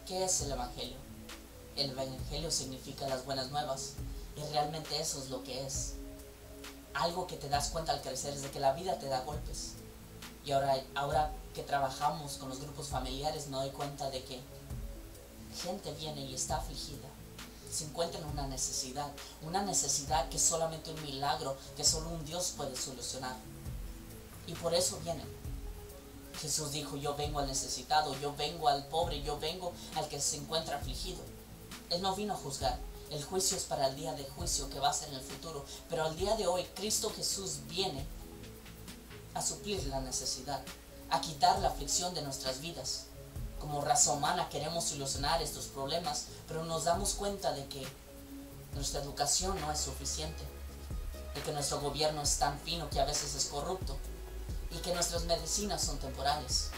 ¿Qué es el Evangelio? El Evangelio significa las buenas nuevas, y realmente eso es lo que es. Algo que te das cuenta al crecer es de que la vida te da golpes. Y ahora que trabajamos con los grupos familiares me doy cuenta de que gente viene y está afligida, se encuentra en una necesidad que solamente un milagro, que solo un Dios puede solucionar. Y por eso vienen. Jesús dijo: yo vengo al necesitado, yo vengo al pobre, yo vengo al que se encuentra afligido. Él no vino a juzgar. El juicio es para el día de juicio que va a ser en el futuro. Pero al día de hoy, Cristo Jesús viene a suplir la necesidad, a quitar la aflicción de nuestras vidas. Como raza humana queremos solucionar estos problemas, pero nos damos cuenta de que nuestra educación no es suficiente, de que nuestro gobierno es tan fino que a veces es corrupto, y que nuestras medicinas son temporales.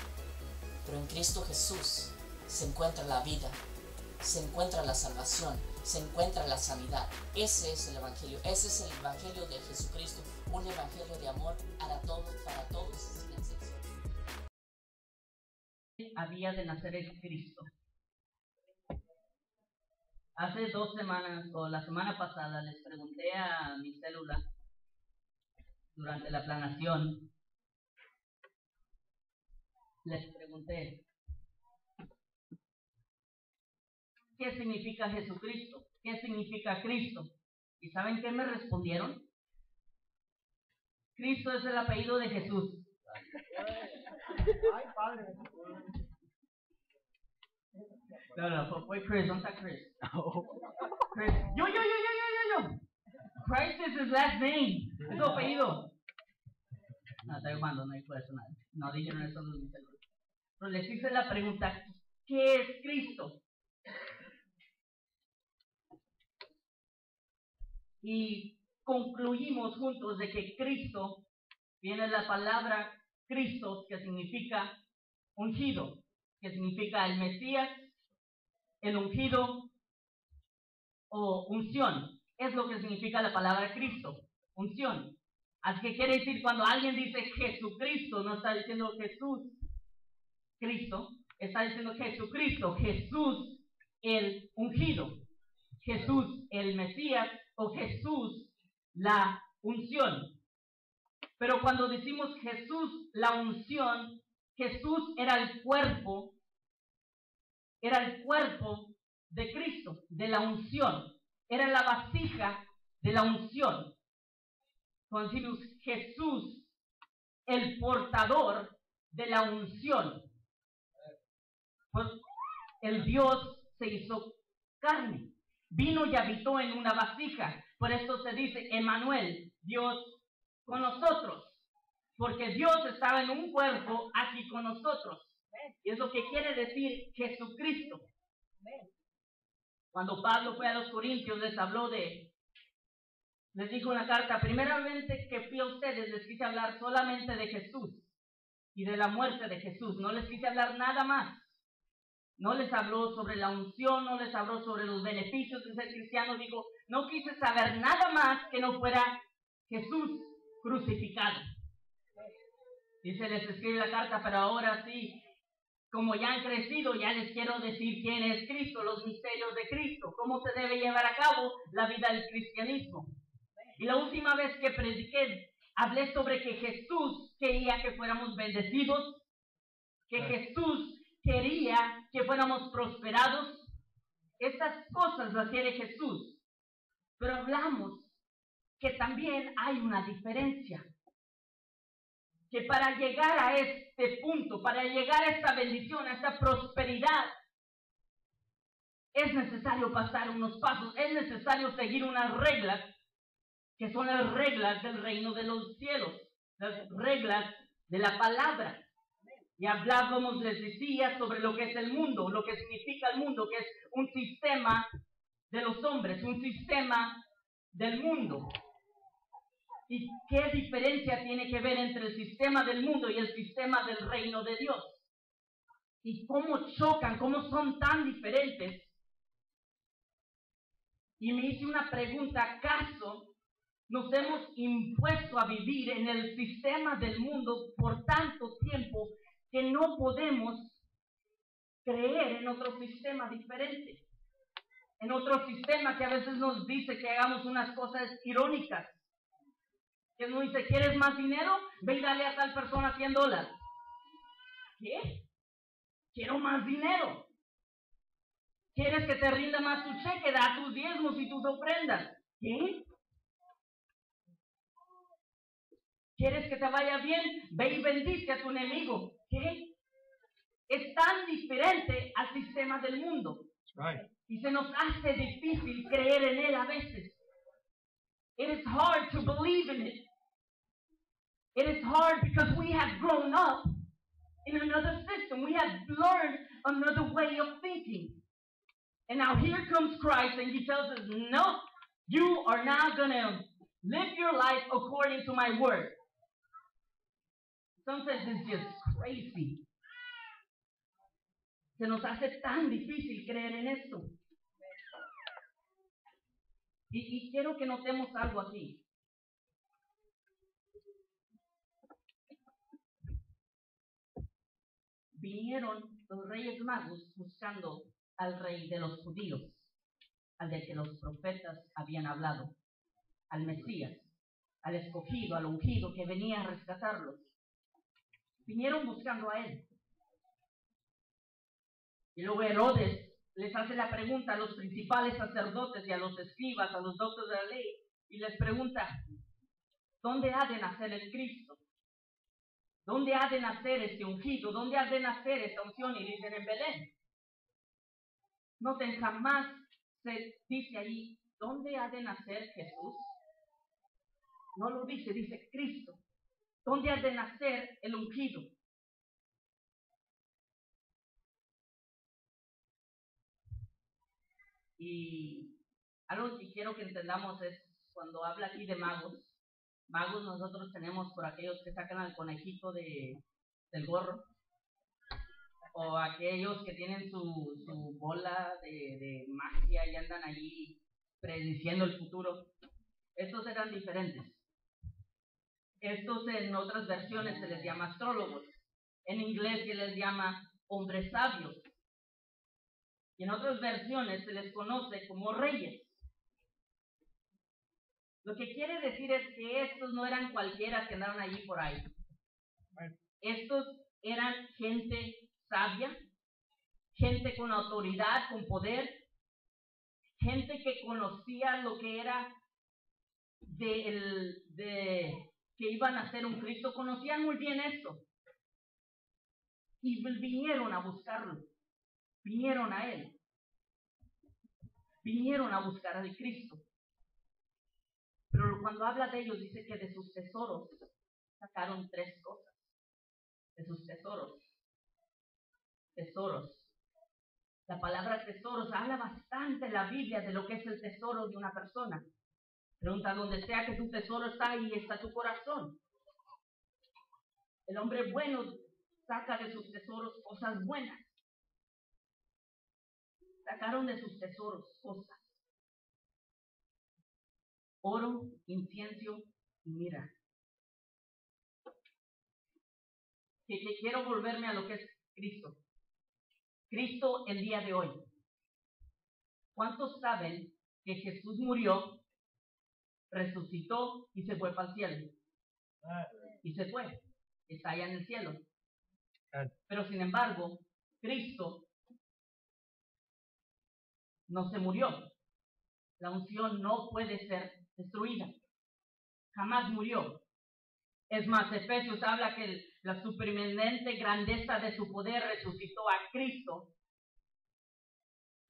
Pero en Cristo Jesús se encuentra la vida, se encuentra la salvación, se encuentra la sanidad. Ese es el Evangelio, ese es el Evangelio de Jesucristo, un Evangelio de amor para todos, sin excepción. Había de nacer el Cristo. Hace 2 semanas, o la semana pasada, les pregunté a mi célula durante la planeación, les pregunté: ¿qué significa Jesucristo? ¿Qué significa Cristo? ¿Y saben qué me respondieron? Cristo es el apellido de Jesús. Ay, padre. No, fue Chris, ¿dónde está Chris? Chris. Yo. Christ is his last name. Es su apellido. No, está llamando, no hay personal. No dijeron eso los mis celular. Pero les hice la pregunta: ¿qué es Cristo? Y concluimos juntos de que Cristo, viene la palabra Cristo, que significa ungido, que significa el Mesías, el ungido o unción. Es lo que significa la palabra Cristo, unción. Así que quiere decir, cuando alguien dice Jesucristo, no está diciendo Jesús Cristo, está diciendo Jesucristo, Jesús el ungido, Jesús el Mesías o Jesús la unción. Pero cuando decimos Jesús la unción, Jesús era el cuerpo de Cristo, de la unción, era la vasija de la unción. Cuando decimos Jesús el portador de la unción, pues el Dios se hizo carne, vino y habitó en una vasija. Por eso se dice Emmanuel, Dios con nosotros, porque Dios estaba en un cuerpo aquí con nosotros. Y es lo que quiere decir Jesucristo. Cuando Pablo fue a los Corintios, les dijo una carta: primeramente que fui a ustedes, les quise hablar solamente de Jesús y de la muerte de Jesús. No les quise hablar nada más. No les habló sobre la unción, no les habló sobre los beneficios de ser cristiano. Digo, no quise saber nada más que no fuera Jesús crucificado. Dice, les escribe la carta, pero ahora sí, como ya han crecido, ya les quiero decir quién es Cristo, los misterios de Cristo, cómo se debe llevar a cabo la vida del cristianismo. Y la última vez que prediqué, hablé sobre que Jesús quería que fuéramos bendecidos, que Jesús quería que fuéramos prosperados. Estas cosas las quiere Jesús. Pero hablamos que también hay una diferencia. Que para llegar a este punto, para llegar a esta bendición, a esta prosperidad, es necesario pasar unos pasos, es necesario seguir unas reglas, que son las reglas del reino de los cielos, las reglas de la palabra. Y hablábamos, les decía, sobre lo que es el mundo, lo que significa el mundo, que es un sistema de los hombres, un sistema del mundo. ¿Y qué diferencia tiene que ver entre el sistema del mundo y el sistema del reino de Dios? ¿Y cómo chocan? ¿Cómo son tan diferentes? Y me hice una pregunta: ¿acaso nos hemos impuesto a vivir en el sistema del mundo por tanto tiempo que no podemos creer en otro sistema diferente. En otro sistema que a veces nos dice que hagamos unas cosas irónicas. Que nos dice, ¿quieres más dinero? Ve y dale a tal persona $100. ¿Qué? Quiero más dinero. ¿Quieres que te rinda más tu cheque? Da tus diezmos y tus ofrendas. ¿Qué? ¿Quieres que te vaya bien? Ve y bendice a tu enemigo. ¿Qué? Es tan diferente al sistema del mundo. Right. Y se nos hace difícil creer en él a veces. It is hard to believe in it. It is hard because we have grown up in another system. We have learned another way of thinking. And now here comes Christ and he tells us, no, you are now going to live your life according to my word. Sometimes it's just crazy. Se nos hace tan difícil creer en esto. Y quiero que notemos algo aquí. Vinieron los reyes magos buscando al rey de los judíos, al de que los profetas habían hablado, al Mesías, al escogido, al ungido que venía a rescatarlos. Vinieron buscando a él. Y luego Herodes les hace la pregunta a los principales sacerdotes y a los escribas, a los doctores de la ley, y les pregunta, ¿dónde ha de nacer el Cristo? ¿Dónde ha de nacer este ungido? ¿Dónde ha de nacer esta unción? Y dicen, en Belén. Noten, jamás se dice ahí, ¿dónde ha de nacer Jesús? No lo dice, dice Cristo. ¿Dónde ha de nacer el ungido? Y algo que quiero que entendamos es, cuando habla aquí de magos nosotros tenemos por aquellos que sacan al conejito del gorro, o aquellos que tienen su bola de magia y andan allí prediciendo el futuro. Estos eran diferentes. Estos en otras versiones se les llama astrólogos. En inglés se les llama hombres sabios. Y en otras versiones se les conoce como reyes. Lo que quiere decir es que estos no eran cualquiera que andaban allí por ahí. Estos eran gente sabia, gente con autoridad, con poder, gente que conocía lo que era de que iban a ser un Cristo, conocían muy bien esto. Y vinieron a buscarlo, vinieron a él, vinieron a buscar al Cristo. Pero cuando habla de ellos dice que de sus tesoros sacaron 3 cosas. De sus tesoros. Tesoros. La palabra tesoros habla bastante en la Biblia de lo que es el tesoro de una persona. Pregunta, donde sea que tu tesoro está, ahí está tu corazón. El hombre bueno saca de sus tesoros cosas buenas. Sacaron de sus tesoros cosas. Oro, incienso y mirra. Que quiero volverme a lo que es Cristo. Cristo el día de hoy. ¿Cuántos saben que Jesús murió, resucitó y se fue para el cielo? Y se fue. Está allá en el cielo. Pero sin embargo, Cristo no se murió. La unción no puede ser destruida. Jamás murió. Es más, Efesios habla que la supereminente grandeza de su poder resucitó a Cristo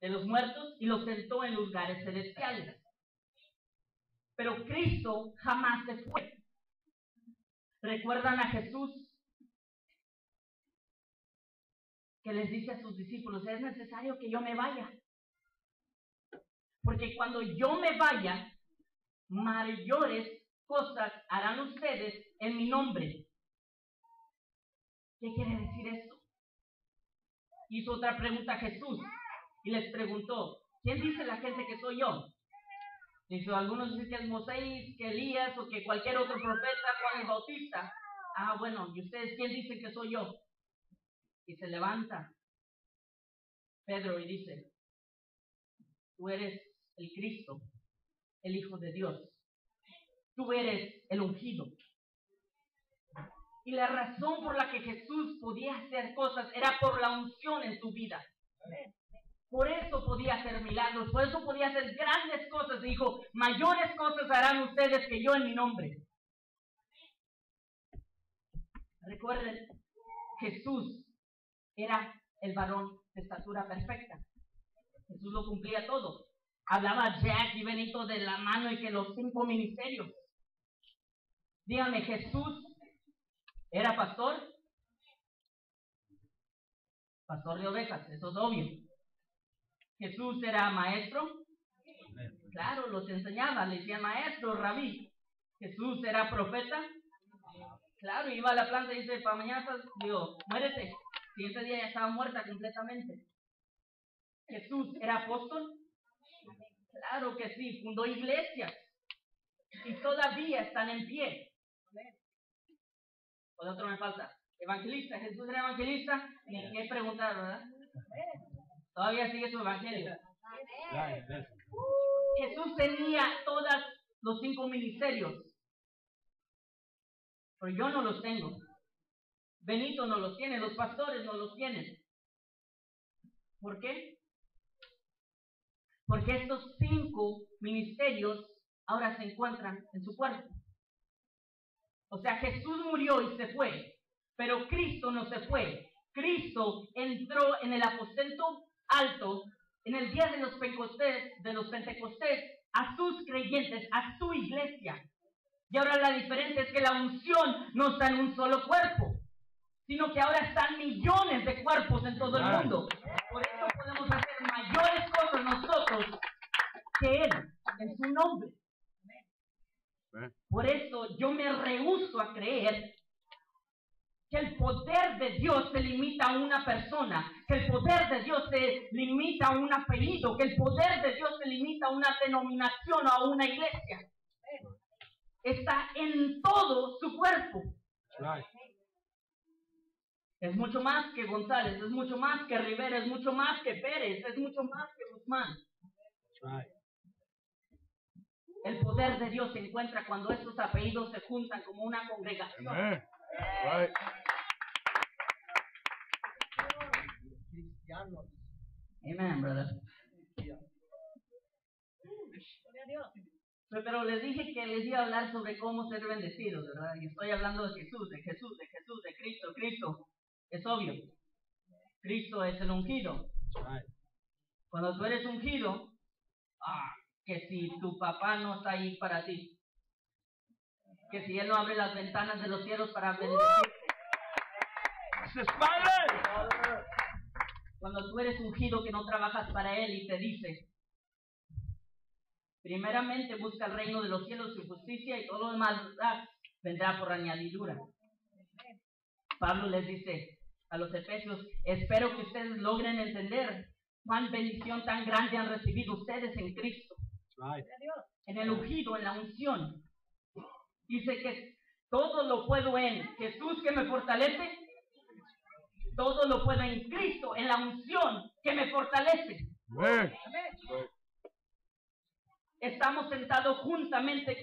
de los muertos y lo sentó en lugares celestiales. Pero Cristo jamás se fue. ¿Recuerdan a Jesús que les dice a sus discípulos, es necesario que yo me vaya? Porque cuando yo me vaya, mayores cosas harán ustedes en mi nombre. ¿Qué quiere decir esto? Hizo otra pregunta a Jesús y les preguntó, ¿quién dice la gente que soy yo? Dice, algunos dicen que es Moisés, que Elías o que cualquier otro profeta, Juan el Bautista. Ah, bueno, ¿y ustedes quién dicen que soy yo? Y se levanta Pedro y dice, tú eres el Cristo, el Hijo de Dios. Tú eres el ungido. Y la razón por la que Jesús podía hacer cosas era por la unción en su vida. Por eso podía hacer milagros, por eso podía hacer grandes cosas. Dijo, mayores cosas harán ustedes que yo en mi nombre. Recuerden, Jesús era el varón de estatura perfecta. Jesús lo cumplía todo. Hablaba Jack y Benito de la mano y que los 5 ministerios. Díganme, ¿Jesús era pastor? Pastor de ovejas, eso es obvio. ¿Jesús era maestro? Claro, los enseñaba, le decían maestro, rabí. ¿Jesús era profeta? Claro, iba a la planta y dice, para mañana muérete. Siguiente día ya estaba muerta completamente. ¿Jesús era apóstol? Claro que sí, fundó iglesias y todavía están en pie. ¿Cuál otro me falta? Evangelista. ¿Jesús era evangelista? Ni qué preguntar, ¿verdad? Todavía sigue su evangelio. Jesús tenía todos los 5 ministerios, pero yo no los tengo. Benito no los tiene, los pastores no los tienen. ¿Por qué? Porque estos 5 ministerios ahora se encuentran en su cuerpo. O sea, Jesús murió y se fue, pero Cristo no se fue. Cristo entró en el aposento alto en el día de los Pentecostés a sus creyentes, a su iglesia. Y ahora la diferencia es que la unción no está en un solo cuerpo, sino que ahora están millones de cuerpos en todo el mundo. Por eso podemos hacer mayores cosas nosotros que Él, en su nombre. Por eso yo me rehúso a creer que el poder de Dios se limita a una persona, que el poder de Dios se limita a un apellido, que el poder de Dios se limita a una denominación o a una iglesia. Está en todo su cuerpo. Es mucho más que González, es mucho más que Rivera, es mucho más que Pérez, es mucho más que Guzmán. El poder de Dios se encuentra cuando estos apellidos se juntan como una congregación. Amen, brother. Pero les dije que les iba a hablar sobre cómo ser bendecidos, ¿verdad? Y estoy hablando de Jesús, de Cristo. Cristo es obvio. Cristo es el ungido. Cuando tú eres ungido, que si tu papá no está ahí para ti, que si Él no abre las ventanas de los cielos para bendecirte. Cuando tú eres ungido que no trabajas para Él y te dice, primeramente busca el reino de los cielos y justicia y todo lo demás vendrá por añadidura. Pablo les dice a los efesios, espero que ustedes logren entender cuán bendición tan grande han recibido ustedes en Cristo. En el ungido, en la unción. Dice que todo lo puedo en Jesús que me fortalece. Todo lo puedo en Cristo, en la unción que me fortalece. Amén. Estamos sentados juntamente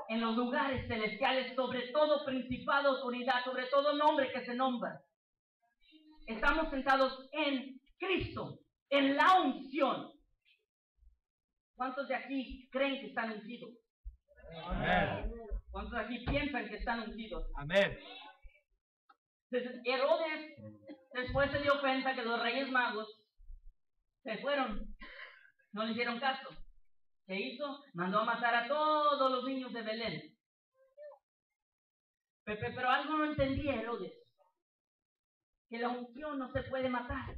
en los lugares celestiales, sobre todo principado, autoridad, sobre todo nombre que se nombra. Estamos sentados en Cristo, en la unción. ¿Cuántos de aquí creen que están ungidos? Amén. ¿Cuántos de aquí piensan que están ungidos? Amén. Entonces, Herodes después se dio cuenta que los reyes magos se fueron, no le hicieron caso. ¿Qué hizo? Mandó a matar a todos los niños de Belén. Pero algo no entendía Herodes, que la unción no se puede matar.